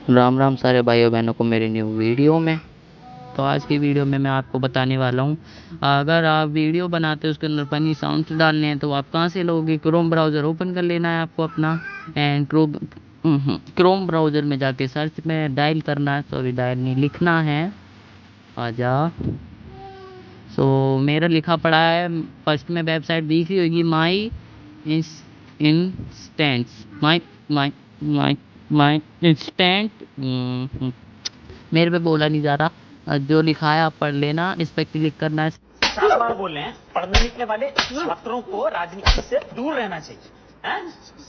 राम राम सारे भाइयों बहनों को मेरी न्यू वीडियो में। तो आज की वीडियो में मैं आपको बताने वाला हूँ, अगर आप वीडियो बनाते हो उसके अंदर फनी साउंड्स डालने हैं तो आप कहाँ से लोगे। क्रोम ब्राउज़र ओपन कर लेना है आपको अपना, एंड क्रोम ब्राउज़र में जाके सर्च में डायल करना है, सॉरी डायल नहीं लिखना है, आजा। सो मेरा लिखा पड़ा है, फर्स्ट में वेबसाइट दिख रही होगी माई इंस्टेंट्स, माई इंस्टेंट। मेरे पे बोला नहीं जा रहा, जो लिखा है आप पढ़ लेना, इस पर क्लिक करना है। 4 बार बोल रहे हैं, पढ़ने लिखने वाले छात्रों को राजनीति से दूर रहना चाहिए।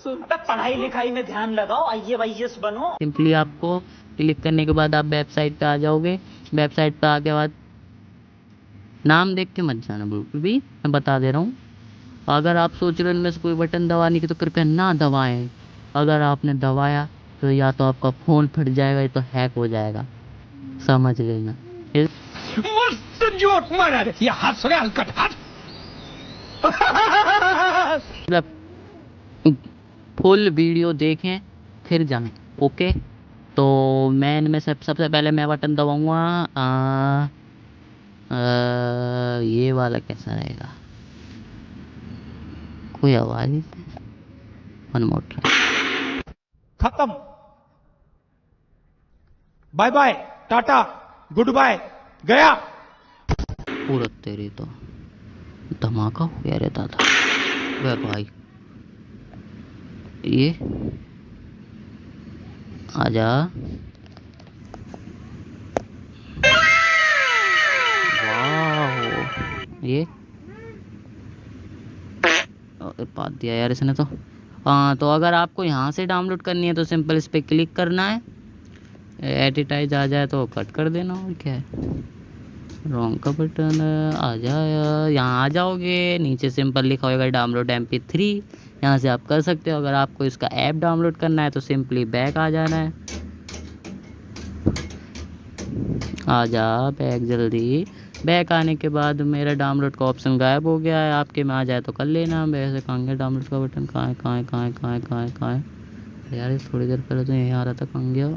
अबे पढ़ाई लिखाई में ध्यान लगाओ, आईएएस बनो। सिंपली आपको क्लिक करने के बाद आप वेबसाइट पे आ जाओगे। वेबसाइट पे आके बाद नाम देख के मत जाना बिल्कुल भी, मैं बता दे रहा हूँ। अगर आप सोच रहे हो इनमें से कोई बटन दबाने की तो कृपया ना दबाएं। अगर आपने दबाया तो या तो आपका फ़ोन फट जाएगा या तो हैक हो जाएगा, समझ लेना। मस्त जोक मारा रे, ये हंस रहे हलकट हंस। फुल वीडियो देखें फिर जाएं, ओके। तो मैं इनमें सबसे पहले मैं बटन दबाऊंगा, ये वाला कैसा रहेगा, कोई आवाज़ नहीं, वन मोर ट्राई। खत्म, bye bye, tata, goodbye, गया। पूरा तेरी तो धमाका हो गया रहता था वह भाई। ये आजा, वाह, ये बात दिया यार इसने तो। हाँ, तो अगर आपको यहाँ से डाउनलोड करनी है तो सिंपल इस पर क्लिक करना है, एडिटाइज आ जाए तो कट कर देना, और क्या है, रॉन्ग का बटन आ जाए, यहाँ आ जाओगे, नीचे सिंपल लिखा होगा डाउनलोड MP3, यहाँ से आप कर सकते हो। अगर आपको इसका ऐप डाउनलोड करना है तो सिंपली बैक आ जाना है, आ जा बैक जल्दी। बैक आने के बाद मेरा डाउनलोड का ऑप्शन गायब हो गया है, आपके में आ जाए तो कर लेना। वैसे कहाँ गया डाउनलोड का बटन, कहाँ है कहाँ है कहाँ है कहाँ है कहाँ है कहाँ है यार, थोड़ी देर पहले तो यहीं आ रहा था, कहाँ गया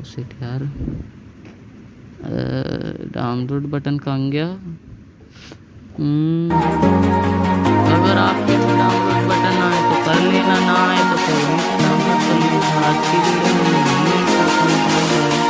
उसे यार, डाउनलोड बटन कहाँ गया। अगर आपके डाउनलोड बटन आए तो कर लेना, ना आए तो कोई नहीं, डाउनलोड कर लेना। आज की वीडियो में यही था।